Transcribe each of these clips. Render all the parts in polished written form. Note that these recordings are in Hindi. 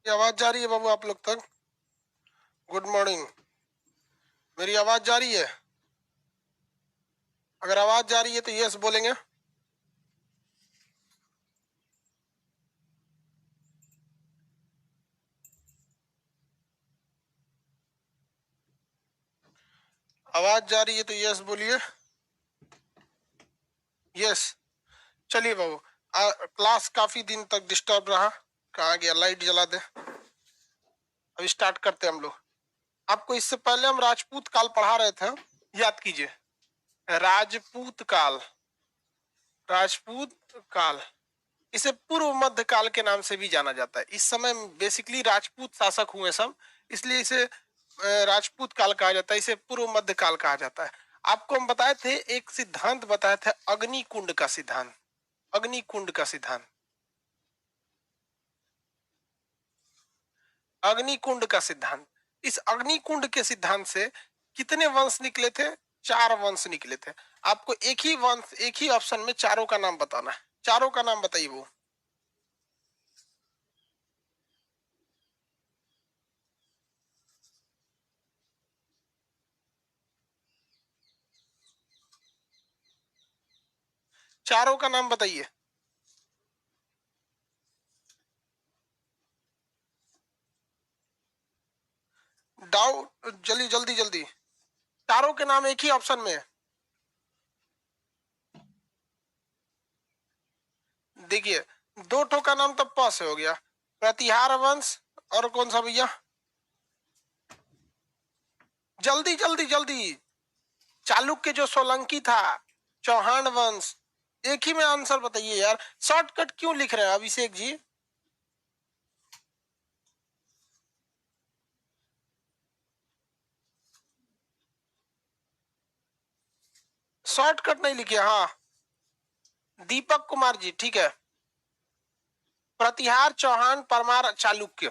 ये आवाज जा रही है बाबू आप लोग तक? Good morning. मेरी आवाज जा रही है? अगर आवाज जा रही है तो यस बोलेंगे। आवाज जा रही है तो यस बोलिए। यस। चलिए बाबू, क्लास काफी दिन तक डिस्टर्ब रहा। कहाँ गया? लाइट जला दे। अब स्टार्ट करते हैं हम लोग। आपको इससे पहले हम राजपूत काल पढ़ा रहे थे, याद कीजिए। राजपूत काल, राजपूत काल, इसे पूर्व मध्य काल के नाम से भी जाना जाता है। इस समय बेसिकली राजपूत शासक हुए सब, इसलिए इसे राजपूत काल कहा जाता है। इसे पूर्व मध्य काल कहा जाता है। आपको हम बताए थे, एक सिद्धांत बताए थे, अग्निकुंड का सिद्धांत। अग्निकुंड का सिद्धांत, अग्निकुंड का सिद्धांत। इस अग्निकुंड के सिद्धांत से कितने वंश निकले थे? 4 वंश निकले थे। आपको एक ही वंश, एक ही ऑप्शन में चारों का नाम बताना है। चारों का नाम बताइए। वो चारों का नाम बताइए। डाउट, जल्दी जल्दी जल्दी। चारों के नाम एक ही ऑप्शन में है। देखिए, 2 ठो का नाम तो प से हो गया, प्रतिहार वंश और कौन सा भैया? जल्दी जल्दी जल्दी। चालुक्य जो सोलंकी था, चौहान वंश। एक ही में आंसर बताइए यार, शॉर्टकट क्यों लिख रहे हैं अभिषेक जी? शॉर्टकट नहीं लिखे। हाँ, दीपक कुमार जी, ठीक है। प्रतिहार, चौहान, परमार, चालुक्य।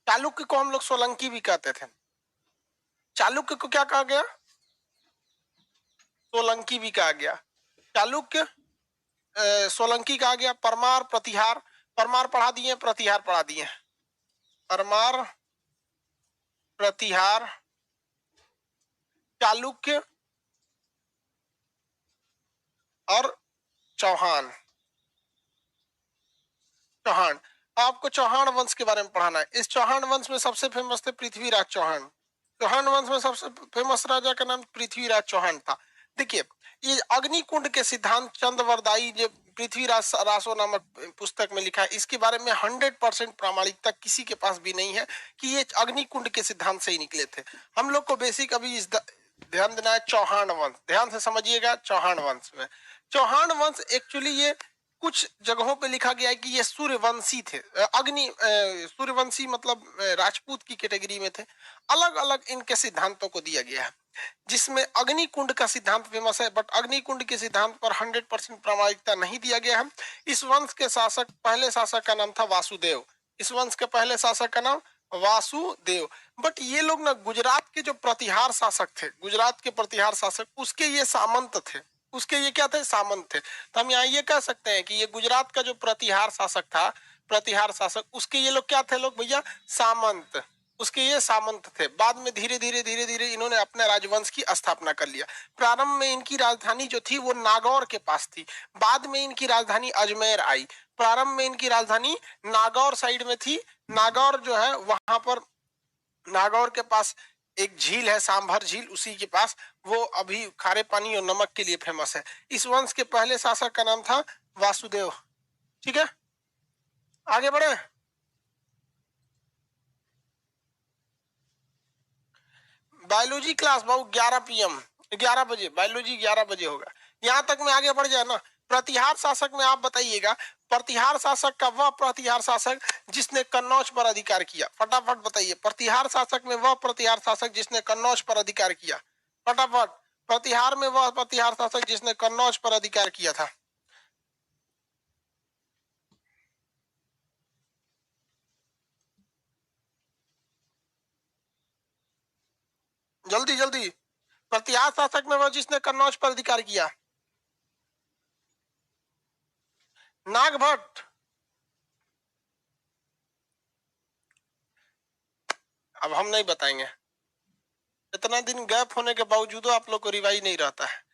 चालुक्य को हम लोग सोलंकी भी कहते थे। चालुक्य को क्या कहा गया? सोलंकी भी कहा गया। चालुक्य सोलंकी कहा गया। परमार, प्रतिहार। परमार पढ़ा दिए, प्रतिहार पढ़ा दिए। परमार, प्रतिहार, चालुक्य और चौहान। चौहान। आपको चौहान वंश के बारे में पढ़ाना है। इस चौहान वंश में सबसे फेमस थे पृथ्वीराज चौहान। चौहान वंश में सबसे फेमस राजा का नाम पृथ्वीराज चौहान था। देखिए, ये अग्निकुंड के सिद्धांत चंद्रवरदाई जो पृथ्वीराज रासो नामक पुस्तक में लिखा है, इसके बारे में 100% प्रामाणिकता किसी के पास भी नहीं है कि ये अग्निकुंड के सिद्धांत से ही निकले थे। हम लोग को बेसिक अभी इस ध्यान देना है चौहान वंश। ध्यान से समझिएगा। चौहान वंश में, चौहान वंश एक्चुअली ये कुछ जगहों पे लिखा गया है कि ये सूर्यवंशी थे। सूर्यवंशी मतलब राजपूत की कैटेगरी में थे। अलग अलग इनके सिद्धांतों को दिया गया है, जिसमें अग्निकुंड का सिद्धांत फेमस है। बट अग्निकुंड के सिद्धांत पर 100% प्रामाणिकता नहीं दिया गया है। इस वंश के शासक, पहले शासक का नाम था वासुदेव। इस वंश के पहले शासक का नाम वासुदेव। बट ये लोग ना गुजरात के जो प्रतिहार शासक थे, गुजरात के प्रतिहार शासक, उसके ये सामंत थे। उसके ये क्या थे? सामंत थे। तो हम यहाँ ये कह सकते हैं कि ये गुजरात का जो प्रतिहार शासक था, प्रतिहार शासक, उसके ये लोग क्या थे लोग भैया? सामंत। उसके ये सामंत थे। बाद में धीरे धीरे धीरे धीरे इन्होंने अपने राजवंश की स्थापना कर लिया। प्रारंभ में इनकी राजधानी जो थी वो नागौर के पास थी। बाद में इनकी राजधानी अजमेर आई। प्रारंभ में इनकी राजधानी नागौर साइड में थी। नागौर जो है वहां पर, नागौर के पास एक झील है, सांभर झील, उसी के पास। वो अभी खारे पानी और नमक के लिए फेमस है। इस वंश के पहले शासक का नाम था वासुदेव। ठीक है, आगे बढ़े। बायोलॉजी क्लास बाबू 11 PM, 11 बजे बायोलॉजी 11 बजे होगा। यहां तक में आगे बढ़ जाए ना। प्रतिहार शासक में आप बताइएगा, प्रतिहार शासक का वह प्रतिहार शासक जिसने कन्नौज पर अधिकार किया। फटाफट बताइए, प्रतिहार शासक में वह प्रतिहार शासक जिसने कन्नौज पर अधिकार किया। फटाफट। प्रतिहार में वह प्रतिहार शासक जिसने कन्नौज पर अधिकार किया था। जल्दी जल्दी। प्रतिहार शासक में वह जिसने कन्नौज पर अधिकार किया। नागभट्ट। अब हम नहीं बताएंगे, इतना दिन गैप होने के बावजूद आप लोग को रिवाइज नहीं रहता है।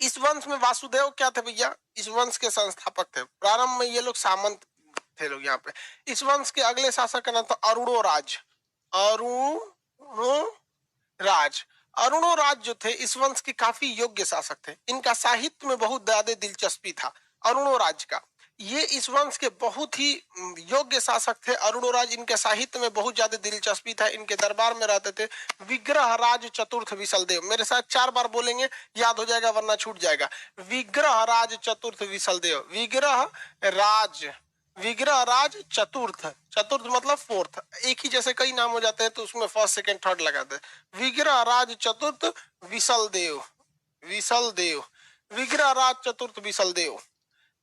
इस वंश में वासुदेव क्या थे भैया, इस वंश के संस्थापक थे। प्रारंभ में ये लोग सामंत थे लोग यहाँ पे। इस वंश के अगले शासक का नाम था अरुणोराज। अरुणोराज अरुणोराज जो थे इस वंश के काफी योग्य शासक थे। इनका साहित्य में बहुत ज्यादा दिलचस्पी था अरुणोराज का। ये इस वंश के बहुत ही योग्य शासक थे अरुणोराज। इनके साहित्य में बहुत ज्यादा दिलचस्पी था। इनके दरबार में रहते थे विग्रह राज चतुर्थ विशलदेव। मेरे साथ 4 बार बोलेंगे, याद हो जाएगा वरना छूट जाएगा। विग्रह राज चतुर्थ विशलदेव, विग्रह राज चतुर्थ, चतुर्थ मतलब फोर्थ, एक ही जैसे कई नाम हो जाते हैं तो उसमें फर्स्ट सेकंड थर्ड लगाते हैं। विग्रह राज चतुर्थ विशलदेव, विग्रह राज चतुर्थ विशलदेव,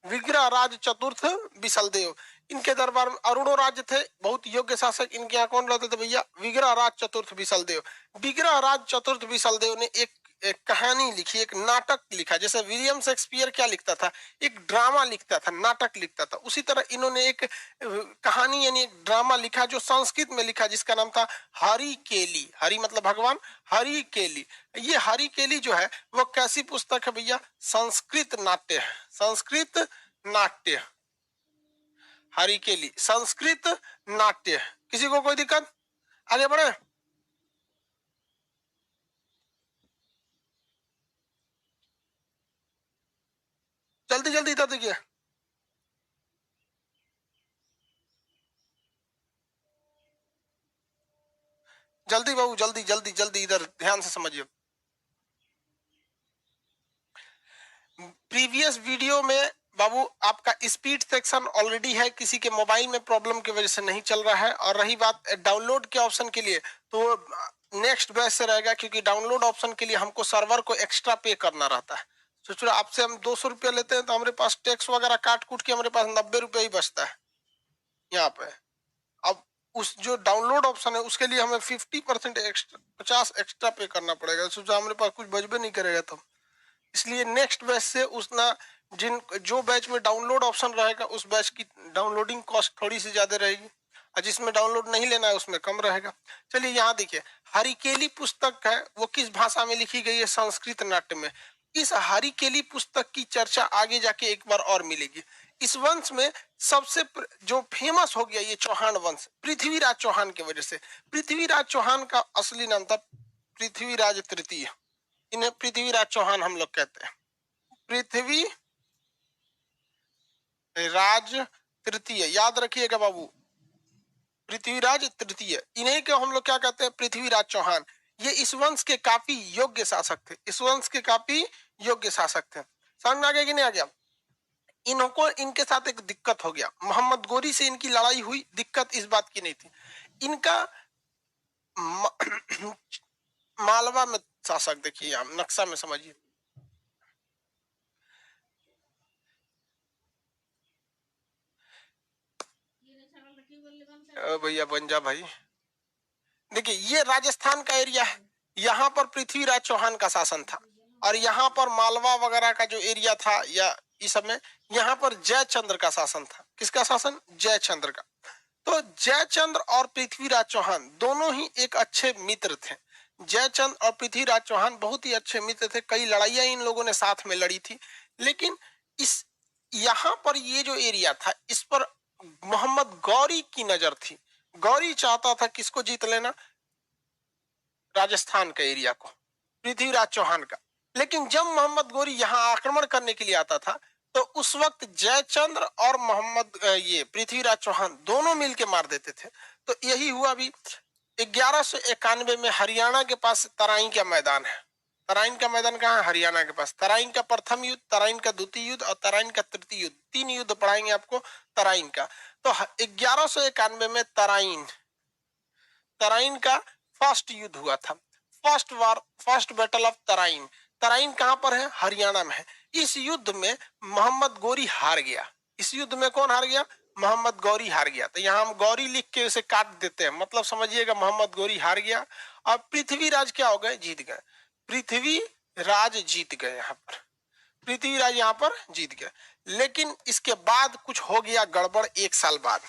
विग्रह राज चतुर्थ विशलदेव। इनके दरबार में अरुणोराज थे, बहुत योग्य शासक। इनके यहाँ कौन रहते थे भैया, विग्रह राज चतुर्थ विशलदेव। विग्रह राज चतुर्थ विशलदेव ने एक कहानी लिखी, एक नाटक लिखा। जैसे विलियम शेक्सपियर क्या लिखता था, एक ड्रामा लिखता था, नाटक लिखता था, उसी तरह इन्होंने एक कहानी यानी एक ड्रामा लिखा जो संस्कृत में लिखा, जिसका नाम था हरि केली। हरि मतलब भगवान, हरि केली। ये हरि केली जो है वो कैसी पुस्तक है भैया, संस्कृत नाट्य है, संस्कृत नाट्य। हरि केली संस्कृत नाट्य। किसी को कोई दिक्कत, आगे बढ़े। जल्दी जल्दी इधर देखिए, जल्दी बाबू, जल्दी जल्दी जल्दी, इधर ध्यान से समझिए। प्रीवियस वीडियो में बाबू आपका स्पीड सेक्शन ऑलरेडी है, किसी के मोबाइल में प्रॉब्लम की वजह से नहीं चल रहा है। और रही बात डाउनलोड के ऑप्शन के लिए, तो नेक्स्ट बैच से रहेगा, क्योंकि डाउनलोड ऑप्शन के लिए हमको सर्वर को एक्स्ट्रा पे करना रहता है। सोचो आपसे हम 200 रुपया लेते हैं तो हमारे पास टैक्स वगैरह काट कूट के हमारे पास 90 रुपया ही बचता है यहाँ पे। अब उस जो डाउनलोड ऑप्शन है उसके लिए हमें 50% एक्स्ट्रा, 50 एक्स्ट्रा पे करना पड़ेगा। सोचो हमारे पास कुछ बचबे नहीं करेगा तो। इसलिए नेक्स्ट बैच से उसना जिन जो बैच में डाउनलोड ऑप्शन रहेगा उस बैच की डाउनलोडिंग कॉस्ट थोड़ी सी ज्यादा रहेगी, और जिसमें डाउनलोड नहीं लेना है उसमें कम रहेगा। चलिए यहाँ देखिए, हरिकेली पुस्तक है वो किस भाषा में लिखी गई है, संस्कृत नाट्य में। इस हरिकेली पुस्तक की चर्चा आगे जाके एक बार और मिलेगी। इस वंश में सबसे जो फेमस हो गया ये चौहान वंश, पृथ्वीराज चौहान की वजह से। पृथ्वीराज चौहान का असली नाम था पृथ्वीराज तृतीय। इन्हें पृथ्वीराज चौहान हम लोग कहते हैं, पृथ्वी राज तृतीय, याद रखिएगा बाबू, पृथ्वीराज तृतीय। इन्हीं को हम लोग क्या कहते हैं, पृथ्वीराज चौहान। ये इस वंश के काफी योग्य शासक थे, इस वंश के काफी योग्य शासक थे। समझ में आ गया कि नहीं आ गया। इनको इनके साथ एक दिक्कत हो गया, मोहम्मद गोरी से इनकी लड़ाई हुई। दिक्कत इस बात की नहीं थी, इनका मालवा में शासक, देखिए आप नक्शा में समझिए, भैया बन जा भाई। देखिए ये राजस्थान का एरिया है, यहाँ पर पृथ्वीराज चौहान का शासन था, और यहाँ पर मालवा वगैरह का जो एरिया था या इस समय यहाँ पर जयचंद्र का शासन था। किसका शासन, जयचंद्र का। तो जयचंद्र और पृथ्वीराज चौहान दोनों ही एक अच्छे मित्र थे। जयचंद्र और पृथ्वीराज चौहान बहुत ही अच्छे मित्र थे, कई लड़ाइयां इन लोगों ने साथ में लड़ी थी। लेकिन इस यहाँ पर ये जो एरिया था इस पर मोहम्मद गौरी की नजर थी। गौरी चाहता था किसको जीत लेना, राजस्थान का एरिया को, पृथ्वीराज चौहान का। लेकिन जब मोहम्मद गौरी यहाँ आक्रमण करने के लिए आता था तो उस वक्त जयचंद्र और मोहम्मद ये पृथ्वीराज चौहान दोनों मिलके मार देते थे। तो यही हुआ भी 1191 में हरियाणा के पास तराइन का मैदान है। तराइन का मैदान कहाँ है, हरियाणा के पास। तराइन का प्रथम युद्ध, तराइन का द्वितीय युद्ध और तराइन का तृतीय युद्ध, 3 युद्ध पढ़ाएंगे आपको तराइन का। तो 1191 में तराइन का फर्स्ट युद्ध हुआ था, first battle of Tarain. Tarain कहां पर है, हरियाणा में है। इस युद्ध में मोहम्मद गौरी हार गया। इस युद्ध में कौन हार गया, मोहम्मद गौरी हार गया। तो यहाँ हम गौरी लिख के उसे काट देते हैं, मतलब समझिएगा मोहम्मद गौरी हार गया और पृथ्वीराज क्या हो गए, जीत गए। पृथ्वीराज जीत गए, यहाँ पर पृथ्वीराज यहाँ पर जीत गए। लेकिन इसके बाद कुछ हो गया गड़बड़। 1 साल बाद,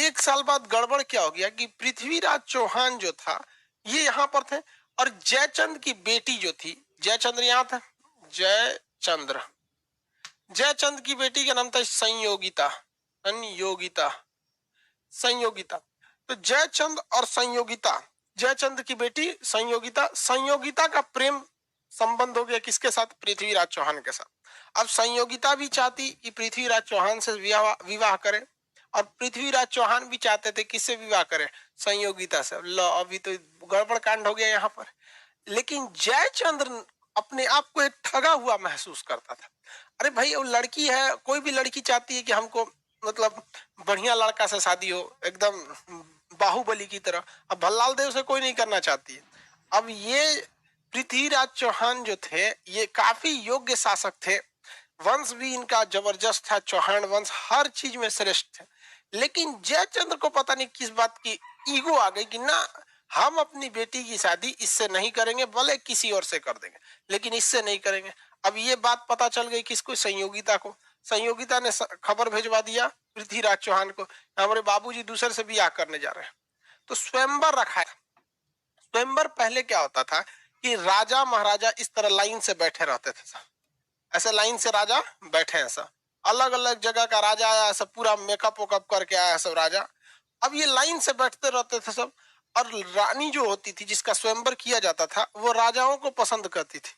1 साल बाद गड़बड़ क्या हो गया कि पृथ्वीराज चौहान जो था ये यहाँ पर थे, और जयचंद की बेटी जो थी, जयचंद्र यहाँ था, जयचंद्र, जयचंद की बेटी का नाम था संयोगिता, संयोगिता, संयोगिता। तो जयचंद और संयोगिता, जयचंद की बेटी संयोगिता, संयोगिता का प्रेम संबंध हो गया किसके साथ? पृथ्वीराज चौहान के साथ। अब संयोगिता भी चाहती कि पृथ्वीराज चौहान से विवाह करे, और पृथ्वीराज चौहान भी चाहते थे किससे विवाह करे? संयोगिता से। लो अभी तो गड़बड़ कांड हो गया यहाँ पर। लेकिन जयचंद्र अपने आप को एक ठगा हुआ महसूस करता था। अरे भाई वो लड़की है, कोई भी लड़की चाहती है कि हमको मतलब बढ़िया लड़का से शादी हो, एकदम बाहुबली की तरह। अब भल्लाल देव से कोई नहीं करना चाहती है। अब ये पृथ्वीराज चौहान जो थे ये काफी योग्य शासक थे, वंश भी इनका जबरदस्त था, चौहान वंश हर चीज में श्रेष्ठ थे। लेकिन जयचंद्र को पता नहीं किस बात की ईगो आ गई कि ना, हम अपनी बेटी की शादी इससे नहीं करेंगे, भले किसी और से कर देंगे लेकिन इससे नहीं करेंगे। अब ये बात पता चल गई किसको? संयोगिता को। संयोगिता ने खबर भेजवा दिया पृथ्वीराज चौहान को, हमारे बाबूजी दूसरे से ब्याह करने जा रहे हैं। तो स्वयंवर रखा है। स्वयंवर पहले क्या होता था कि राजा महाराजा इस तरह लाइन से बैठे रहते थे, ऐसे लाइन से राजा बैठे हैं सब, अलग अलग जगह का राजा आया, सब पूरा मेकअप वेकअप करके आया सब राजा। अब ये लाइन से बैठते रहते थे सब, और रानी जो होती थी जिसका स्वयंवर किया जाता था वो राजाओं को पसंद करती थी।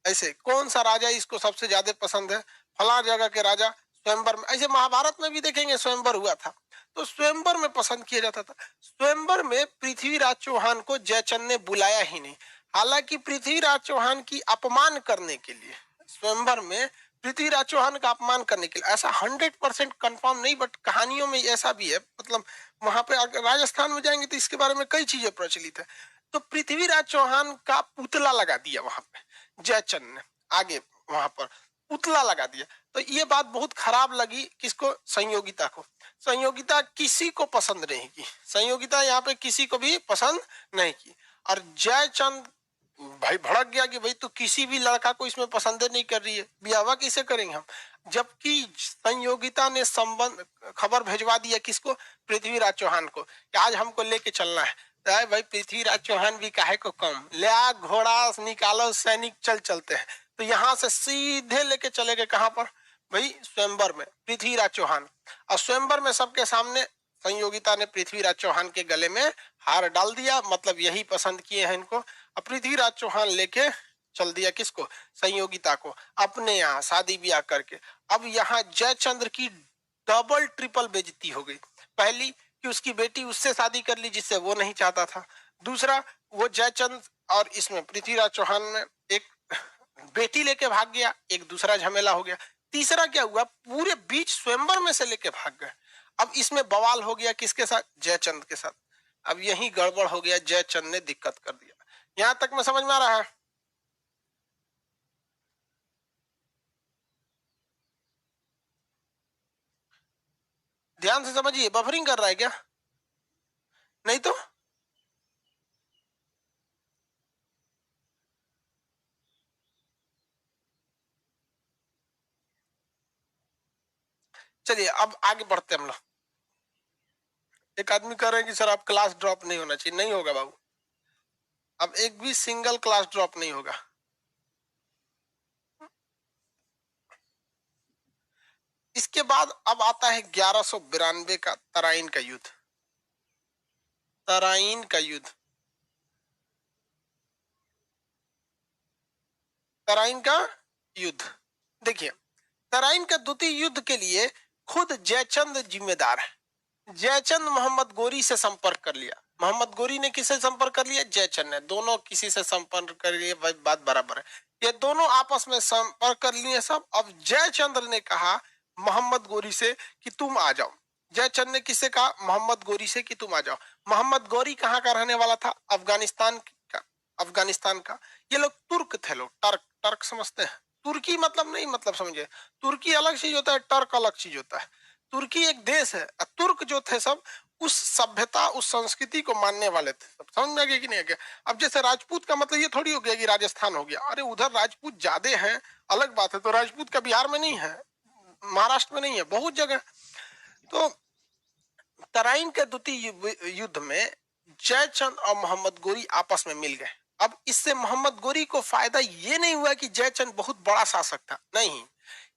ऐसे कौन सा राजा इसको सबसे ज्यादा पसंद है, फला जगह के राजा स्वयंवर में। ऐसे महाभारत में भी देखेंगे स्वयंवर हुआ था, तो स्वयंवर में पसंद किया जाता था। स्वयंवर में पृथ्वीराज चौहान को जयचंद ने बुलाया ही नहीं। हालांकि पृथ्वीराज चौहान की अपमान करने के लिए, स्वयंवर में पृथ्वीराज चौहान का अपमान करने के लिए, ऐसा 100% कंफर्म नहीं बट कहानियों में ऐसा भी है, मतलब वहां पे राजस्थान में जाएंगे तो इसके बारे में कई चीजें प्रचलित है। तो पृथ्वीराज चौहान का पुतला लगा दिया वहां पे जयचंद ने, आगे वहां पर पुतला लगा दिया। तो ये बात बहुत खराब लगी किसको? संयोगिता को। संयोगिता किसी को पसंद नहीं की, संयोगिता यहाँ पे किसी को भी पसंद नहीं की। और जयचंद भाई भड़क गया कि भाई तू किसी भी लड़का को इसमें पसंद नहीं कर रही है, ब्याह किसे करेंगे हम। जबकि संयोगिता ने संबंध खबर भेजवा दिया किसको? पृथ्वीराज चौहान को कि आज हमको लेके चलना है। तो भाई पृथ्वीराज चौहान भी काहे को कम, ले आ घोड़ा निकालो सैनिक, चल चलते हैं। तो यहाँ से सीधे लेके चले गए कहाँ पर? भाई स्वयंवर में, पृथ्वीराज चौहान। और स्वयंवर में सबके सामने संयोगिता ने पृथ्वीराज चौहान के गले में हार डाल दिया, मतलब यही पसंद किए हैं इनको। अब पृथ्वीराज चौहान लेके चल दिया किसको? संयोगिता को, अपने यहाँ शादी ब्याह करके। अब यहाँ जयचंद्र की डबल ट्रिपल बेइज्जती हो गई। पहली कि उसकी बेटी उससे शादी कर ली जिससे वो नहीं चाहता था, दूसरा वो जयचंद और इसमें पृथ्वीराज चौहान में एक बेटी लेके भाग गया, एक दूसरा झमेला हो गया। तीसरा क्या हुआ? पूरे बीच स्वयंवर में से लेके भाग गए। अब इसमें बवाल हो गया किसके साथ? जयचंद के साथ। अब यही गड़बड़ हो गया, जयचंद ने दिक्कत कर दिया। यहां तक में समझ में आ रहा है? ध्यान से समझिए, बफरिंग कर रहा है क्या? नहीं तो चलिए अब आगे बढ़ते हम लोग। एक आदमी कह रहे हैं कि सर आप क्लास ड्रॉप नहीं होना चाहिए। नहीं होगा बाबू, अब एक भी सिंगल क्लास ड्रॉप नहीं होगा। इसके बाद अब आता है 1192 का तराइन का युद्ध। तराइन का युद्ध, तराइन का युद्ध। देखिए, तराइन का द्वितीय युद्ध के लिए खुद जयचंद जिम्मेदार है। जयचंद मोहम्मद गोरी से संपर्क कर लिया। मोहम्मद गोरी ने किससे संपर्क कर लिया? जयचंद ने। दोनों किसी से संपर्क कर लिए, बात बराबर है। ये दोनों आपस में संपर्क कर लिए सब। अब जयचंद्र ने कहा मोहम्मद गोरी से कि तुम आ जाओ। जयचंद ने किससे कहा? मोहम्मद गोरी से कि तुम आ जाओ। मोहम्मद गोरी कहाँ का रहने वाला था? अफगानिस्तान का। अफगानिस्तान का। ये लोग तुर्क थे, लोग टर्क, टर्क समझते हैं? तुर्की मतलब नहीं, मतलब समझे, तुर्की अलग चीज होता है, टर्क अलग चीज होता है। तुर्की एक देश है। तुर्क जो थे सब उस सभ्यता, उस संस्कृति को मानने वाले थे सब। समझ में आ गया कि नहीं आ गया? अब जैसे राजपूत का मतलब ये थोड़ी हो गया कि राजस्थान हो गया। अरे उधर राजपूत ज्यादा हैं, अलग बात है। तो राजपूत का बिहार में नहीं है, महाराष्ट्र में नहीं है, बहुत जगह। तो तराइन के द्वितीय युद्ध में जयचंद और मोहम्मद गोरी आपस में मिल गए। अब इससे मोहम्मद गोरी को फायदा ये नहीं हुआ कि जयचंद बहुत बड़ा शासक था, नहीं,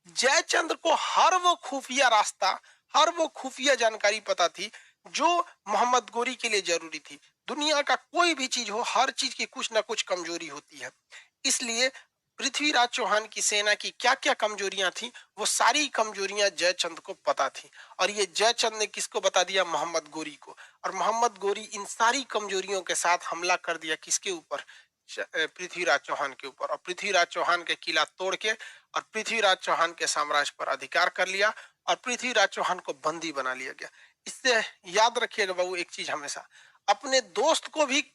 जयचंद्र को हर वो खुफिया रास्ता, हर वो खुफिया जानकारी पता थी जो मोहम्मद गोरी के लिए जरूरी थी। दुनिया का कोई भी चीज हो, हर चीज की कुछ ना कुछ कमजोरी होती है, इसलिए पृथ्वीराज चौहान की सेना की क्या क्या कमजोरियां थी, वो सारी कमजोरियां जयचंद को पता थी। और ये जयचंद ने किसको बता दिया? मोहम्मद गोरी को। और मोहम्मद गोरी इन सारी कमजोरियों के साथ हमला कर दिया किसके ऊपर? पृथ्वीराज चौहान के ऊपर। और पृथ्वीराज चौहान के किला तोड़ के और पृथ्वीराज चौहान के साम्राज्य पर अधिकार कर लिया और पृथ्वीराज चौहान को बंदी बना लिया गया। इससे याद रखिएगा बाबू एक चीज, हमेशा अपने दोस्त को भी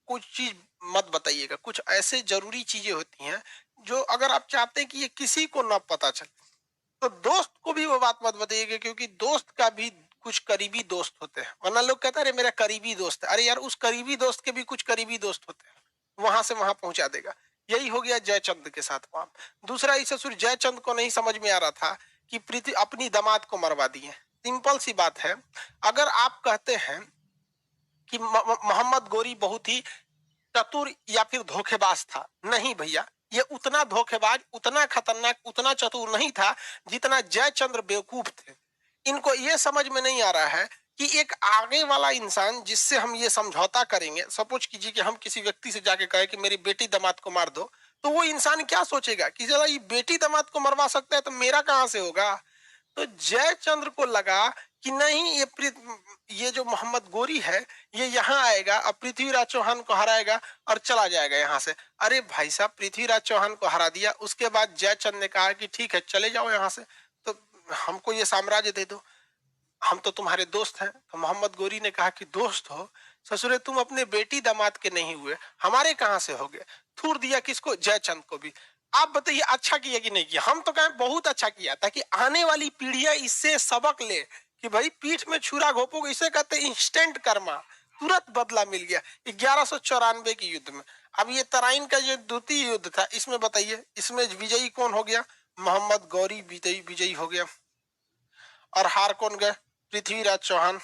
कुछ चीज मत बताइएगा। कुछ ऐसे जरूरी चीजें होती हैं जो अगर आप चाहते हैं कि ये किसी को ना पता चले तो दोस्त को भी वो बात मत बताइएगा, क्योंकि दोस्त का भी कुछ करीबी दोस्त होते हैं। वरना लोग कहते हैं अरे मेरा करीबी दोस्त है, अरे यार उस करीबी दोस्त के भी कुछ करीबी दोस्त होते हैं, वहां से वहां पहुंचा देगा। यही हो गया जयचंद के साथ वहां। दूसरा, इस ससुर जयचंद को नहीं समझ में आ रहा था कि प्रीति अपनी दामाद को मरवा दिए। सिंपल सी बात है, अगर आप कहते हैं कि मोहम्मद गोरी बहुत ही चतुर या फिर धोखेबाज था, नहीं भैया, ये उतना धोखेबाज, उतना खतरनाक, उतना चतुर नहीं था जितना जयचंद्र बेवकूफ थे। इनको ये समझ में नहीं आ रहा है कि एक आगे वाला इंसान जिससे हम ये समझौता करेंगे, सपोज कीजिए कि हम किसी व्यक्ति से जाके कहे कि मेरी बेटी दामाद को मार दो, तो वो इंसान क्या सोचेगा कि चला ये बेटी दामाद को मरवा सकता है तो मेरा कहां से होगा। तो जयचंद्र को लगा कि नहीं, ये जो मोहम्मद गोरी है ये यहाँ आएगा और पृथ्वीराज चौहान को हराएगा और चला जाएगा यहाँ से। अरे भाई साहब, पृथ्वीराज चौहान को हरा दिया, उसके बाद जयचंद ने कहा कि ठीक है चले जाओ यहाँ से, तो हमको ये साम्राज्य दे दो, हम तो तुम्हारे दोस्त हैं। तो मोहम्मद गोरी ने कहा कि दोस्त हो ससुरे, तुम अपने बेटी दामाद के नहीं हुए, हमारे कहां से हो गए। थूर दिया किसको? जयचंद को भी। आप बताइए अच्छा किया कि नहीं किया? हम तो कहें बहुत अच्छा किया, ताकि आने वाली पीढ़ियां इससे सबक ले कि भाई पीठ में छुरा घोपोगे, इसे कहते इंस्टेंट कर्मा, तुरंत बदला मिल गया 1194 के युद्ध में। अब ये तराइन का जो द्वितीय युद्ध था, इसमें बताइए इसमें विजयी कौन हो गया? मोहम्मद गौरी विजयी हो गया। और हार कौन गए? पृथ्वीराज चौहान।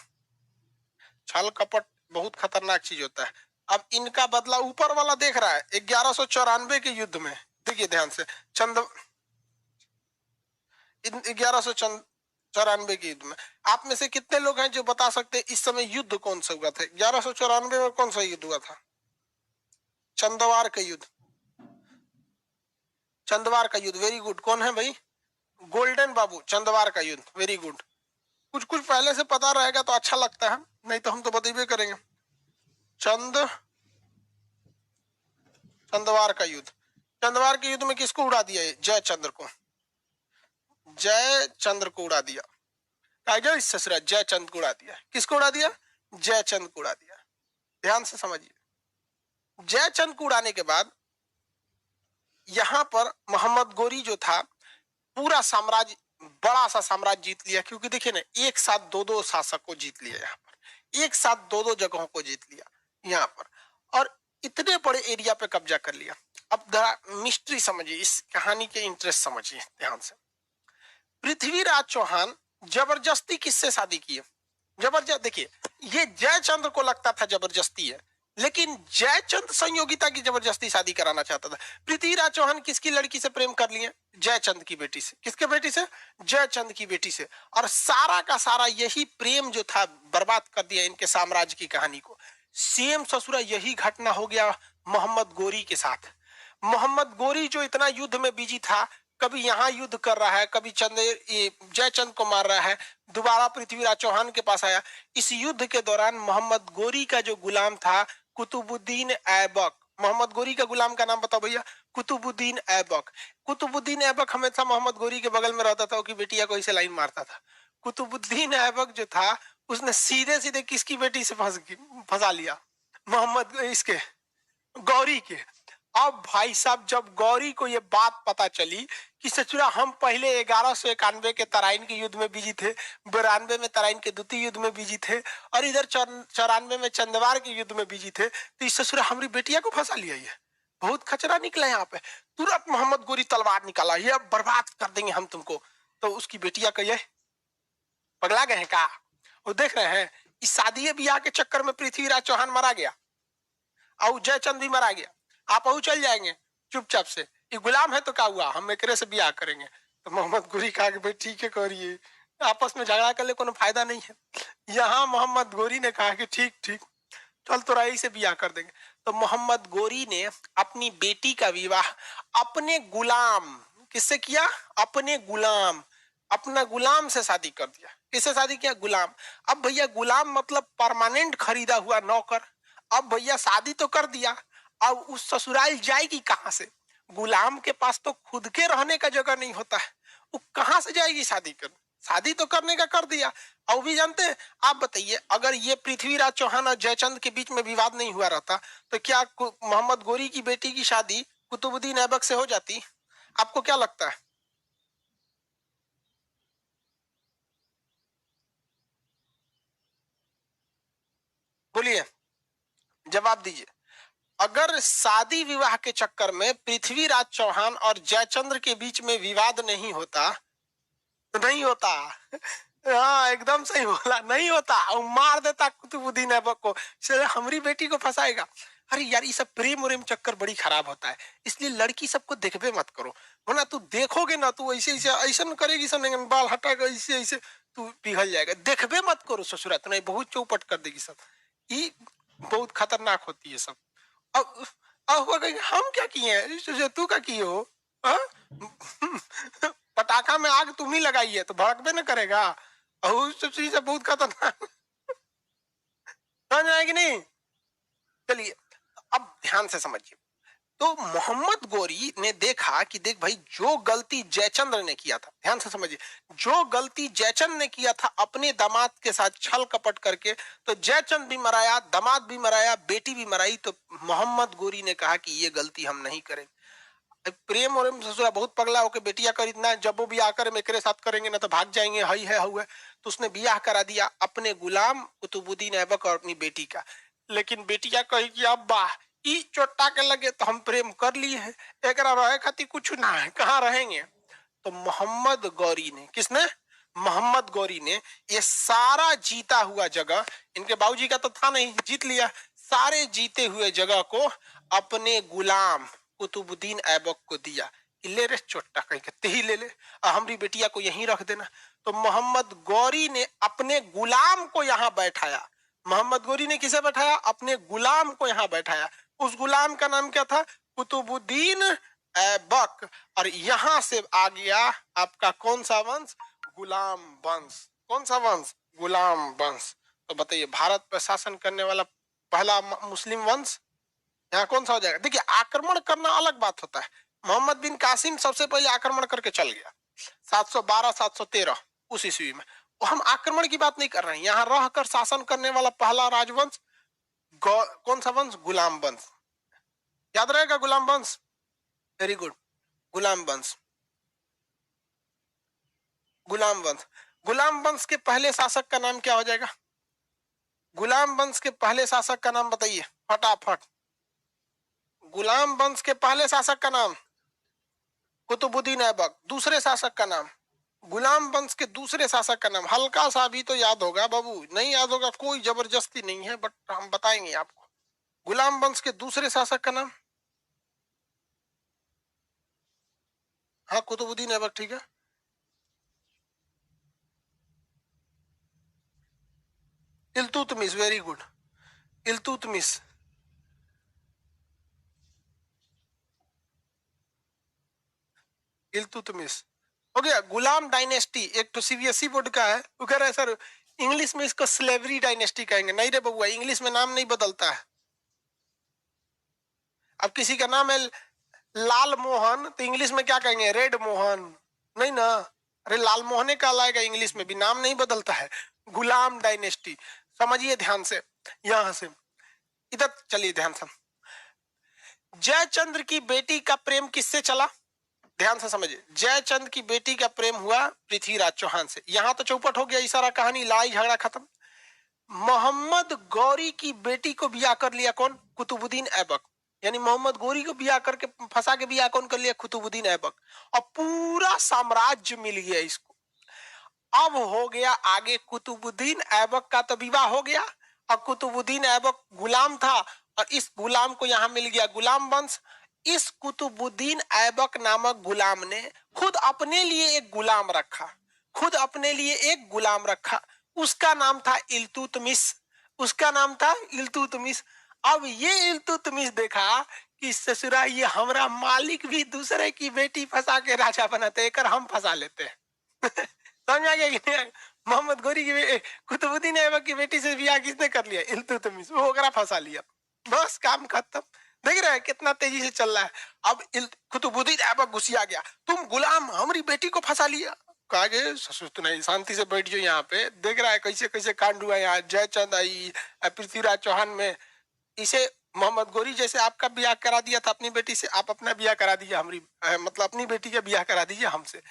छल कपट बहुत खतरनाक चीज होता है। अब इनका बदला ऊपर वाला देख रहा है 1194 के युद्ध में। देखिए ध्यान से, 1194 के युद्ध में आप में से कितने लोग हैं जो बता सकते हैं इस समय युद्ध कौन सा हुआ था? 1194 में कौन सा युद्ध हुआ था? चंदवार का युद्ध। चंदवार का युद्ध, वेरी गुड। कौन है भाई? गोल्डन बाबू, चंदवार का युद्ध, वेरी गुड। कुछ कुछ पहले से पता रहेगा तो अच्छा लगता है, नहीं तो हम तो बतेबे करेंगे। चंदवार का युद्ध। चंदवार के युद्ध में किसको उड़ा दिया? जयचंद्र को। जयचंद्र को उड़ा दिया। ससुरा जयचंद को उड़ा दिया। किसको उड़ा दिया? जयचंद को उड़ा दिया। ध्यान से समझिए, जयचंद को उड़ाने के बाद यहां पर मोहम्मद गोरी जो था पूरा साम्राज्य, बड़ा सा साम्राज्य जीत लिया। क्योंकि देखिए ना, एक साथ दो दो शासक को जीत लिया, यहाँ पर एक साथ दो दो जगहों को जीत लिया यहाँ पर, और इतने बड़े एरिया पे कब्जा कर लिया। अब जरा मिस्ट्री समझिए, इस कहानी के इंटरेस्ट समझिए ध्यान से। पृथ्वीराज चौहान जबरदस्ती किससे शादी की है? जबरदस्त। देखिए, ये जयचंद्र को लगता था जबरदस्ती है, लेकिन जयचंद संयोगिता की जबरदस्ती शादी कराना चाहता था। पृथ्वीराज चौहान किसकी लड़की से प्रेम कर लिए? जयचंद की बेटी से। किसके बेटी से? जयचंद की बेटी से। और सारा का सारा यही प्रेम जो था बर्बाद कर दिया इनके साम्राज्य की कहानी को। सेम ससुरा यही घटना हो गया मोहम्मद गोरी के साथ। मोहम्मद गोरी जो इतना युद्ध में बिजी था, कभी यहाँ युद्ध कर रहा है, कभी जयचंद को मार रहा है, दोबारा पृथ्वीराज चौहान के पास आया। इस युद्ध के दौरान मोहम्मद गोरी का जो गुलाम था कुतुबुद्दीन ऐबक, मोहम्मद गोरी का गुलाम का नाम बताओ भैया? कुतुबुद्दीन ऐबक। कुतुबुद्दीन ऐबक हमेशा मोहम्मद गोरी के बगल में रहता था, उसकी बेटिया को इसे लाइन मारता था। कुतुबुद्दीन ऐबक जो था उसने सीधे सीधे किसकी बेटी से फंसा लिया? मोहम्मद इसके गौरी के। अब भाई साहब, जब गौरी को ये बात पता चली कि सचुरा हम पहले 1191 के तराइन के युद्ध में बिजी थे, 92 में तराइन के द्वितीय युद्ध में बिजी थे, और इधर 94 में चंदवार के युद्ध में बिजी थे, तो इस ससुरा हमारी बेटिया को फंसा लिया। ये बहुत खचरा निकला यहाँ पे। तुरंत मोहम्मद गोरी तलवार निकाला, ये अब बर्बाद कर देंगे हम तुमको। तो उसकी बेटिया का ये पगला गए हैं का? और देख रहे हैं इस शादी ब्याह के चक्कर में पृथ्वीराज चौहान मारा गया और जयचंद भी मारा गया। आप और चल जाएंगे चुपचाप से, ये गुलाम है तो क्या हुआ, हम एकरे से ब्याह करेंगे। तो मोहम्मद गोरी कहा कि भाई ठीक है करिए, आपस में झगड़ा कर ले कोनो फायदा नहीं है। यहाँ मोहम्मद गोरी ने कहा कि ठीक ठीक चल तोरा यही से ब्याह कर देंगे। तो मोहम्मद गोरी ने अपनी बेटी का विवाह अपने गुलाम, किससे किया, अपने गुलाम, अपना गुलाम से शादी कर दिया। किससे शादी किया, गुलाम। अब भैया गुलाम मतलब परमानेंट खरीदा हुआ नौकर। अब भैया शादी तो कर दिया, अब उस ससुराल जाएगी कहां से, गुलाम के पास तो खुद के रहने का जगह नहीं होता है, वो कहां से जाएगी शादी कर, शादी तो करने का कर दिया। और भी जानते हैं, आप बताइए अगर ये पृथ्वीराज चौहान और जयचंद के बीच में विवाद नहीं हुआ रहता तो क्या मोहम्मद गोरी की बेटी की शादी कुतुबुद्दीन ऐबक से हो जाती? आपको क्या लगता है, बोलिए, जवाब दीजिए। अगर शादी विवाह के चक्कर में पृथ्वीराज चौहान और जयचंद्र के बीच में विवाद नहीं होता तो नहीं होता। हाँ एकदम सही बोला, नहीं होता, और मार देता कुतुबुद्दीन ऐबक को, हमारी बेटी को फंसाएगा। अरे यार ये सब प्रेम उरेम चक्कर बड़ी खराब होता है, इसलिए लड़की सबको देखबे मत करो, वरना तू देखोगे ना तू ऐसे ऐसे ऐसा करेगी सब, बाल हटाएगा ऐसे ऐसे, तू पिघल जाएगा। देखबे मत करो ससुरा, तो नहीं बहुत चौपट कर देगी सब, ये बहुत खतरनाक होती है सब। अब अब हुआ कहीं हम क्या किए हैं, तू क्या किए हो, हाँ? पटाखा में आग तुम ही लगाई है तो भड़कबे न करेगा, और सब चीज बहुत खतरनाक, समझ आए कि नहीं। चलिए अब ध्यान से समझिए। तो मोहम्मद गोरी ने देखा कि देख भाई जो गलती जयचंद्र ने किया था, ध्यान से समझिए, जो गलती जयचंद्र ने किया था अपने दामाद के साथ छल कपट करके, तो जयचंद भी मराया, दामाद भी मराया, बेटी भी मराई। तो मोहम्मद गोरी ने कहा कि ये गलती हम नहीं करेंगे। प्रेम और ससुरा बहुत पगला होकर बेटिया कर, इतना जब वो भी आकर मेरे साथ करेंगे ना तो भाग जाएंगे, हई है हुआ। तो उसने ब्याह करा दिया अपने गुलाम कुतुबुद्दीन ऐबक और अपनी बेटी का। लेकिन बेटिया कही कि अब्बा ई चोटा के लगे तो हम प्रेम कर लिए हैं, एक रहे खाती कुछ ना है, कहाँ रहेंगे। तो मोहम्मद गौरी ने, किसने, मोहम्मद गौरी ने ये सारा जीता हुआ जगह, इनके बाबूजी का तो था नहीं, जीत लिया, सारे जीते हुए जगह को अपने गुलाम कुतुबुद्दीन ऐबक को दिया। ले रे चोट्टा कहीं कहते ही ले ले, हमारी बेटिया को यहीं रख देना। तो मोहम्मद गौरी ने अपने गुलाम को यहाँ बैठाया। मोहम्मद गौरी ने किसे बैठाया, अपने गुलाम को यहाँ बैठाया। उस गुलाम का नाम क्या था, कुतुबुद्दीन ऐबक। और यहां से आ गया आपका कौन सा वंश, गुलाम वंश। कौन सा वंश, गुलाम वंश। तो बताइए भारत पर शासन करने वाला पहला मुस्लिम वंश यहाँ कौन सा हो जाएगा। देखिए आक्रमण करना अलग बात होता है, मोहम्मद बिन कासिम सबसे पहले आक्रमण करके चल गया 712 713 उस ईस्वी में। हम आक्रमण की बात नहीं कर रहे हैं, यहाँ रहकर शासन करने वाला पहला राजवंश कौन सा वंश, गुलाम वंश। याद रहेगा गुलाम वंश, वेरी गुड, गुलाम वंश, गुलाम वंश। गुलाम वंश के पहले शासक का नाम क्या हो जाएगा, गुलाम वंश के पहले शासक का नाम बताइए फटाफट। गुलाम वंश के पहले शासक का नाम कुतुबुद्दीन ऐबक, दूसरे शासक का नाम, गुलाम वंश के दूसरे शासक का नाम, हल्का सा भी तो याद होगा बाबू, नहीं याद होगा कोई जबरदस्ती नहीं है, बट हम बताएंगे आपको। गुलाम वंश के दूसरे शासक का नाम, हाँ कुतुबुद्दीन ऐबक, ठीक है। Iltutmish, very good, Iltutmish. इल्तुतमिश हो गया। गुलाम डायनेस्टी एक तो सीबीएसई बोर्ड का है, वो कह रहा है सर इंग्लिश में इसको स्लेवरी डायनेस्टी कहेंगे। नहीं रे बबुआ, इंग्लिश में नाम नहीं बदलता है। अब किसी का नाम है लाल मोहन तो इंग्लिश में क्या कहेंगे, रेड मोहन, नहीं ना। अरे लाल मोहने का लाएगा, इंग्लिश में भी नाम नहीं बदलता है। गुलाम डायनेस्टी, समझिए ध्यान से, यहां से इधर चलिए ध्यान से। जयचंद्र की बेटी का प्रेम किससे चला, ध्यान से समझिए। जयचंद की बेटी का प्रेम हुआ पृथ्वीराज चौहान से। यहां तो चौपट हो गया, इशारा कहानी लड़ाई झगड़ा खत्म। मोहम्मद गौरी की बेटी को ब्याह कर लिया कौन, कुतुबुद्दीन ऐबक। यानी मोहम्मद गौरी को ब्याह करके फंसा के ब्याह कौन कर लिया, कुतुबुद्दीन ऐबक। और पूरा साम्राज्य मिल गया इसको। अब हो गया आगे कुतुबुद्दीन ऐबक का तो विवाह हो गया, और कुतुबुद्दीन ऐबक गुलाम था, और इस गुलाम को यहाँ मिल गया गुलाम वंश। इस कुतुबुद्दीन ऐबक नामक गुलाम ने खुद अपने लिए एक गुलाम रखा, खुद अपने लिए एक गुलाम रखा। उसका नाम था इल्तुतमिश, उसका नाम था इल्तुतमिश। अब ये इल्तुतमिश देखा कि ससुरा ये हमारा मालिक भी दूसरे की बेटी फंसा के राजा बनाते, एक हम फंसा लेते हैं। समझ आ गया कि नहीं? मोहम्मद गोरी की कुतुबुद्दीन ऐबक की बेटी से ब्याह किसने कर लिया? इल्तुतमिश, वो ओकरा फंसा लिया, बस काम खत्म। देख रहे हैं कितना तेजी से चल रहा है। अब कुतुबुद्दीन ऐबक गुस्सा गया, तुम गुलाम हमारी बेटी को फंसा लिया। कहा गया ससुर तो नहीं, शांति से बैठ जाओ यहाँ पे। देख रहा है कैसे कैसे कांड हुआ यहाँ, जयचंद आई, पृथ्वीराज चौहान में। इसे मोहम्मद गोरी जैसे आपका ब्याह करा दिया था अपनी बेटी से, आप अपना ब्याह करा दीजिए हमारी मतलब अपनी बेटी का ब्याह करा दीजिए हमसे।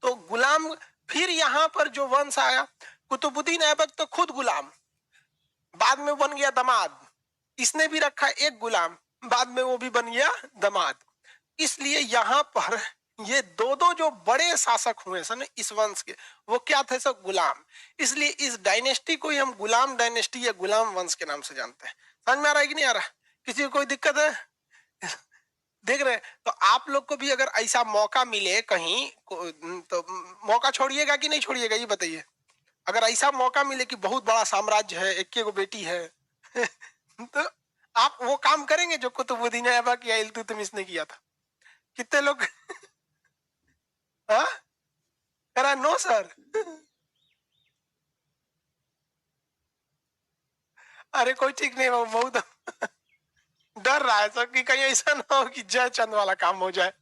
तो गुलाम, फिर यहाँ पर जो वंश आया, कुतुबुद्दीन ऐबक तो खुद गुलाम, बाद में बन गया दामाद। इसने भी रखा एक गुलाम, बाद में वो भी बन गया दामाद। इसलिए यहाँ पर ये दो दो जो बड़े शासक हुए सन इस वंश के, वो क्या थे? सब गुलाम। इसलिए इस डायनेस्टी को ही हम गुलाम डायनेस्टी या गुलाम वंश के नाम से जानते हैं। समझ में आ रहा है कि नहीं आ रहा? किसी को कोई दिक्कत है? देख रहे हैं? तो आप लोग को भी अगर ऐसा मौका मिले कहीं तो मौका छोड़िएगा कि नहीं छोड़िएगा, ये बताइए। अगर ऐसा मौका मिले कि बहुत बड़ा साम्राज्य है, एक को बेटी है तो आप वो काम करेंगे जो कुतुबुद्दीन ऐबक या इल्तुतमिश ने किया था? कितने लोग हाँ करा? No sir. अरे कोई ठीक नहीं, वो बहुत डर रहा है सर कि कहीं ऐसा ना हो कि जयचंद वाला काम हो जाए।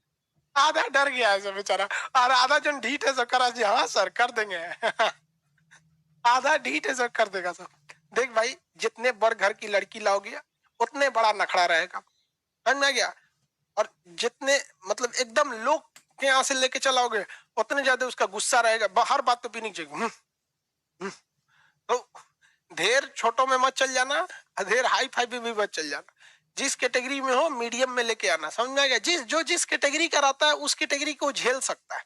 आधा डर गया है सब बेचारा, और आधा जन ढीठ है, सब करा जी हाँ सर कर देंगे आधा ढीठ है, सब कर देगा सब। देख भाई, जितने बड़ घर की लड़की लाओगे उतने बड़ा नखड़ा रहेगा, समझ में आ गया? और जितने मतलब एकदम लोग के यहाँ से लेके चलाओगे उतने ज्यादा उसका गुस्सा रहेगा, हर बात पे पीनी चाहिए। तो ढेर छोटों में मत चल जाना, ढेर हाई फाई में भी मत चल जाना। जिस कैटेगरी में हो मीडियम में लेके आना, समझ में आ गया? जिस कैटेगरी का रहता है उस कैटेगरी को झेल सकता है,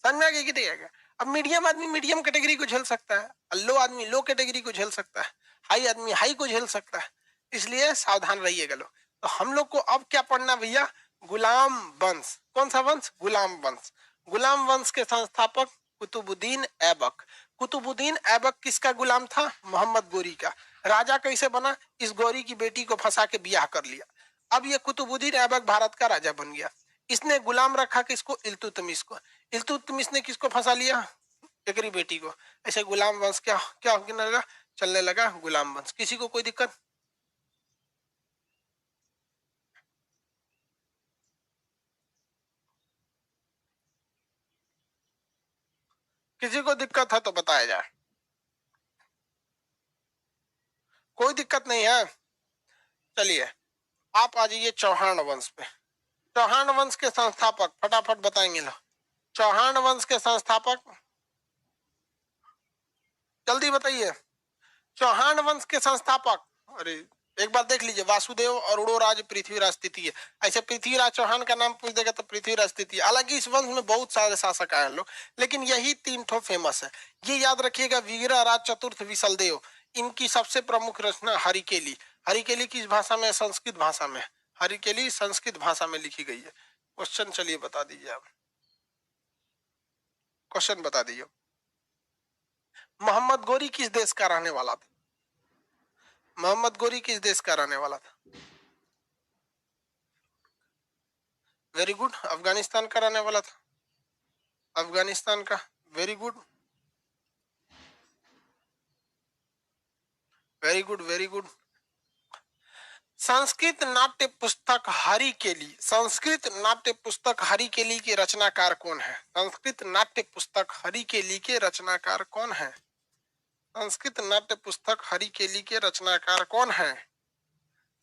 समझ में आ गया कि नहीं आ गया? अब मीडियम आदमी मीडियम कैटेगरी को झेल सकता है, लो आदमी लो कैटेगरी को झेल सकता है, हाई आदमी हाई को झेल सकता है। इसलिए सावधान रहिएगा लोग। तो हम लोग को अब क्या पढ़ना भैया? गुलाम वंश। कौन सा वंश? गुलाम वंश। गुलाम वंश के संस्थापक कुतुबुद्दीन ऐबक। कुतुबुद्दीन ऐबक किसका गुलाम था? मोहम्मद गोरी का। राजा कैसे बना? इस गोरी की बेटी को फंसा के ब्याह कर लिया। अब ये कुतुबुद्दीन ऐबक भारत का राजा बन गया। इसने गुलाम रखा किसको? इल्तुतमिश को। इल्तुतमिश ने किसको फंसा लिया? एकरी बेटी को। ऐसे गुलाम वंश क्या क्या होने लगा? चलने लगा गुलाम वंश। किसी को कोई दिक्कत? किसी को दिक्कत है तो बताया जाए। कोई दिक्कत नहीं है? चलिए आप आ जाइए चौहान वंश पे। चौहान वंश के संस्थापक फटाफट बताएंगे लो। चौहान वंश के संस्थापक जल्दी बताइए। चौहान वंश के संस्थापक, अरे एक बार देख लीजिए, वासुदेव अरुणोराज पृथ्वीराज तृतीय। ऐसे पृथ्वीराज चौहान का नाम पूछ देगा तो पृथ्वीराज तृतीय। हालांकि इस वंश में बहुत सारे शासक आए हैं लोग, लेकिन यही तीन ठो फेमस है। ये याद रखिएगा, विग्रह राज चतुर्थ विशलदेव, इनकी सबसे प्रमुख रचना हरिकेली। हरिकेली किस भाषा में? संस्कृत भाषा में। हरिकेली संस्कृत भाषा में लिखी गई है। क्वेश्चन चलिए बता दीजिए आप, क्वेश्चन बता दीजिए। मोहम्मद गोरी किस देश का रहने वाला था? मोहम्मद गोरी किस देश का रहने वाला था? वेरी गुड, अफगानिस्तान का रहने वाला था। अफगानिस्तान का, very good very good very good. Sanskrit नाट्य पुस्तक हरिकेली, संस्कृत नाट्य पुस्तक हरिकेली के रचनाकार कौन है? संस्कृत नाट्य पुस्तक हरिकेली के रचनाकार कौन है? संस्कृत नाट्य पुस्तक हरिकेली के रचनाकार कौन है?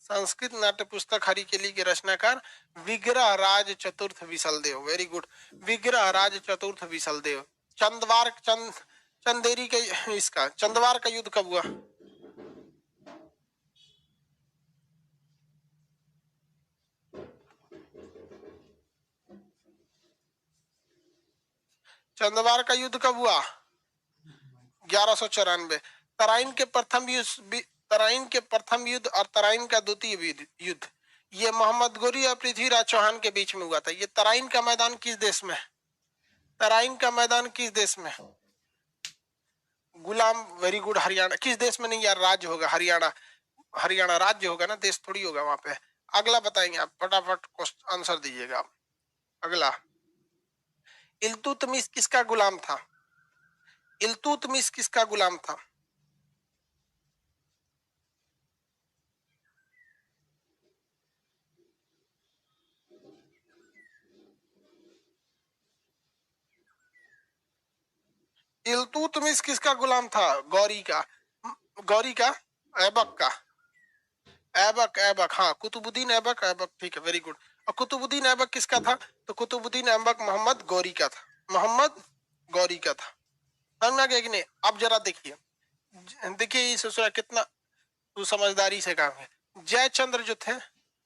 संस्कृत नाट्य पुस्तक हरिकेली के रचनाकार विग्रह राज चतुर्थ विशलदेव। वेरी गुड, विग्रह राज चतुर्थ विशलदेव। चंदेरी के, इसका चंदवार का युद्ध कब हुआ? चंदवार का युद्ध कब हुआ? 1194। तराइन के प्रथम युद्ध, तराइन के प्रथम युद्ध और तराइन का द्वितीय युद्ध ये मोहम्मद गोरी और पृथ्वीराज चौहान के बीच में हुआ था। ये तराइन का मैदान किस देश में है? तराइन का मैदान किस देश में? गुलाम, वेरी गुड, हरियाणा। किस देश में नहीं यार, राज्य होगा हरियाणा। हरियाणा राज्य होगा ना, देश थोड़ी होगा वहां पे। अगला बताएंगे आप, फटाफट आंसर दीजिएगा आप। अगला, इल्तुतमिश किसका गुलाम था? इल्तुतमिश किसका गुलाम था? इल्तुतमिश किसका गुलाम था? गौरी का। गौरी का, ऐबक का। ऐबक, ऐबक, हाँ, कुतुबुद्दीन ऐबक, ऐबक, ठीक है, वेरी गुड। और कुतुबुद्दीन ऐबक किसका था? तो कुतुबुद्दीन ऐबक मोहम्मद गौरी का था। मोहम्मद गौरी का था। समझ में आ गया कि नहीं? अब जरा देखिए, देखिए ये ससुरा कितना तू समझदारी से काम है। जयचंद्र जो थे,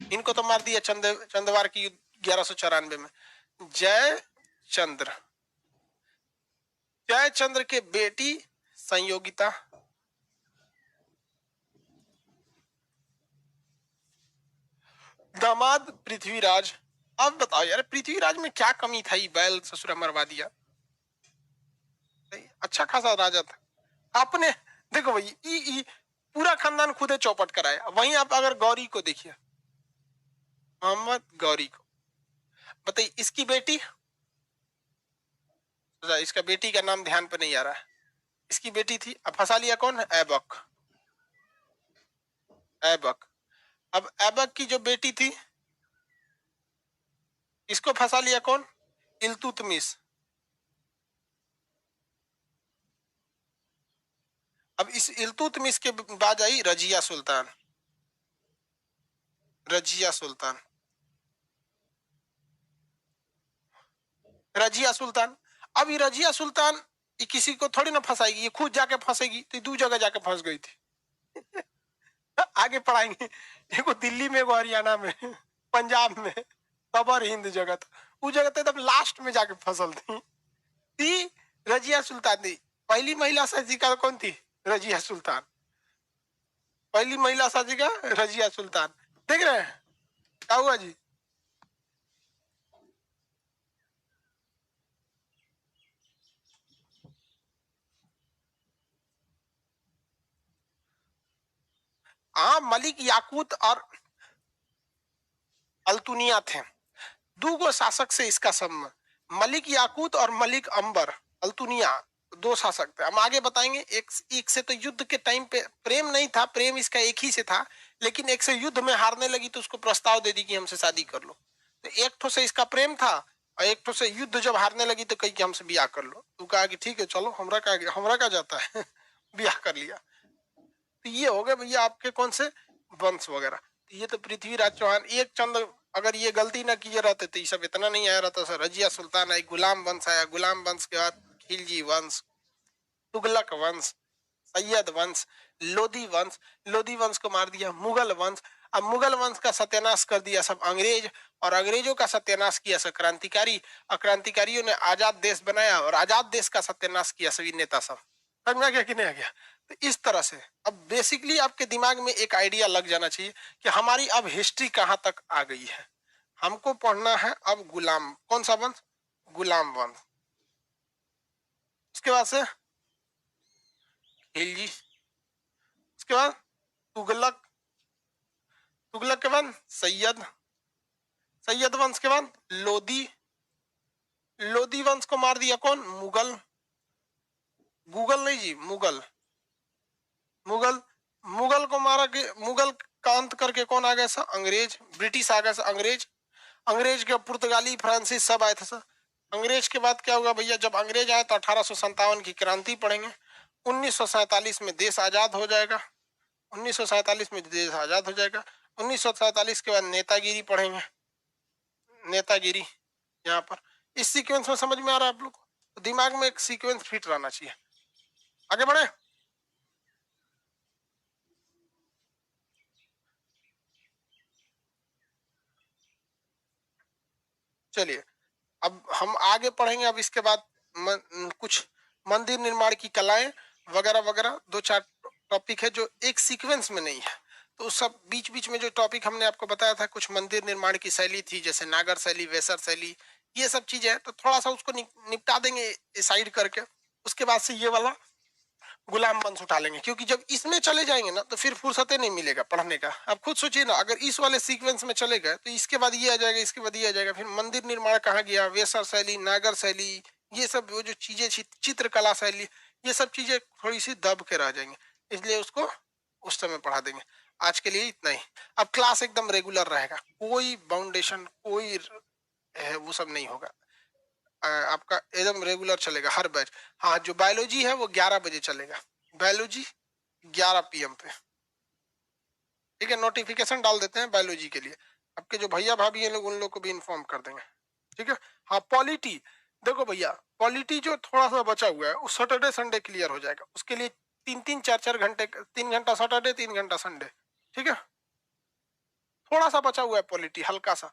इनको तो मार दिया चंदवार की युद्ध 1194 में। जयचंद्र, जयचंद्र के बेटी संयोगिता, दामाद पृथ्वीराज। अब बताओ यार, पृथ्वीराज में क्या कमी था? ये बैल ससुरा मरवा दिया। अच्छा खासा राजा था। आपने देखो भाई, ई पूरा खानदान खुदे चौपट कराया। वहीं आप अगर गौरी को देखिए, मोहम्मद गौरी को बताइए, इसकी बेटी, इसका बेटी का नाम ध्यान पे नहीं आ रहा है। इसकी बेटी थी, अब फंसा लिया कौन? ऐबक। ऐबक। अब ऐबक की जो बेटी थी, इसको फंसा लिया कौन? इल्तुतमिश। अब इस इल्तुतमिश के बाद आई रजिया सुल्तान। रजिया सुल्तान, रजिया सुल्तान। अब ये रजिया सुल्तान, ये किसी को थोड़ी ना फंसाएगी, ये खुद जाके फंसेगी। तो दो जगह जाके फंस गई थी। आगे पढ़ाएंगे, एगो दिल्ली में, एगो हरियाणा में, पंजाब में, खबर हिंद जगत। वो जगह तो एकदम लास्ट में जाके फसल थी रजिया सुल्तान थी। पहली महिला शासिका कौन थी? रजिया सुल्तान। पहली महिला शासिका रजिया सुल्तान। देख रहे हैं क्या हुआ जी? हाँ, मलिक याकूत और अल्तुनिया थे, दो शासक से इसका संबंध। मलिक याकूत और मलिक अंबर अल्तुनिया, दो शासक थे। हम आगे बताएंगे। एक से तो युद्ध के टाइम पे प्रेम नहीं था, प्रेम इसका एक ही से था, लेकिन एक से युद्ध में हारने लगी तो उसको प्रस्ताव दे दी कि हमसे शादी कर लो। तो एक ठो से इसका प्रेम था, और एक ठो से युद्ध जब हारने लगी तो कही कि हमसे ब्याह कर लो। तो कहा कि ठीक है चलो, हमरा का जाता है। ब्याह कर लिया। तो ये हो गए भैया आपके कौन से वंश वगैरह। तो ये तो पृथ्वीराज चौहान, एक चंद अगर ये गलती ना किए रहते तो ये सब इतना नहीं आया रहता सर। रजिया सुल्तान आई, गुलाम वंश आया, गुलाम वंश के बाद खिलजी वंश, तुगलक वंश, सैयद वंश, लोधी वंश। लोधी वंश को मार दिया मुगल वंश। अब मुगल वंश का सत्यानाश कर दिया सब अंग्रेज, और अंग्रेजों का सत्यानाश किया सब क्रांतिकारी, और क्रांतिकारियों ने आजाद देश बनाया, और आजाद देश का सत्यानाश किया सभी नेता सब। समझ में आ गया कि नहीं आ गया? तो इस तरह से अब बेसिकली आपके दिमाग में एक आइडिया लग जाना चाहिए कि हमारी अब हिस्ट्री कहाँ तक आ गई है। हमको पढ़ना है अब गुलाम, कौन सा वंश? गुलाम वंश। उसके बाद से खिलजी, उसके बाद तुगलक, तुगलक के बाद सैयद, सैयद वंश के बाद लोधी, लोधी वंश को मार दिया कौन? मुगल। गूगल नहीं जी, मुगल। मुगल, मुगल को मारा के, मुगल का अंत करके कौन आ गया सर? अंग्रेज, ब्रिटिश आ गया सर, अंग्रेज। अंग्रेज के पुर्तगाली, फ्रांसीस सब आए थे सर। अंग्रेज के बाद क्या हुआ भैया? जब अंग्रेज आए तो 1857 की क्रांति पढ़ेंगे। 1947 में देश आजाद हो जाएगा। 1947 में देश आजाद हो जाएगा। 1947 के बाद नेतागिरी पढ़ेंगे। नेतागिरी यहाँ पर इस सीक्वेंस में समझ में आ रहा है आप लोग को? तो दिमाग में एक सीक्वेंस फिट रहना चाहिए। आगे बढ़े। चलिए अब हम आगे पढ़ेंगे। अब इसके बाद कुछ मंदिर निर्माण की कलाएं वगैरह वगैरह 2-4 टॉपिक है जो एक सीक्वेंस में नहीं है। तो उस सब बीच बीच में जो टॉपिक हमने आपको बताया था, कुछ मंदिर निर्माण की शैली थी, जैसे नागर शैली, वेसर शैली, ये सब चीजें हैं, तो थोड़ा सा उसको निपटा देंगे साइड करके। उसके बाद से ये वाला गुलाम वंश उठा लेंगे, क्योंकि जब इसमें चले जाएंगे ना तो फिर फुर्सत नहीं मिलेगा पढ़ने का। आप खुद सोचिए ना, अगर इस वाले सीक्वेंस में चले गए तो इसके बाद ये आ जाएगा, इसके बाद ये आ जाएगा, फिर मंदिर निर्माण कहाँ गया, वेसर शैली, नागर शैली, ये सब वो जो चीजें, चित्रकला शैली, ये सब चीजें थोड़ी सी दब के रह जाएंगे। इसलिए उसको उस समय पढ़ा देंगे। आज के लिए इतना ही। अब क्लास एकदम रेगुलर रहेगा, कोई बाउंडेशन, कोई वो सब नहीं होगा। आपका एकदम रेगुलर चलेगा हर बैच। हाँ, जो बायोलॉजी है वो 11 बजे चलेगा, बायोलॉजी 11 PM पे। ठीक है, नोटिफिकेशन डाल देते हैं बायोलॉजी के लिए। आपके जो भैया भाभी हैं लोग, उन लोग को भी इन्फॉर्म कर देंगे। ठीक है। हाँ, पॉलिटी, देखो भैया, पॉलिटी जो थोड़ा सा बचा हुआ है वो सैटरडे संडे क्लियर हो जाएगा। उसके लिए 3-3 4-4 घंटे, 3 घंटा सैटरडे, 3 घंटा संडे। ठीक है, थोड़ा सा बचा हुआ है पॉलिटी, हल्का सा।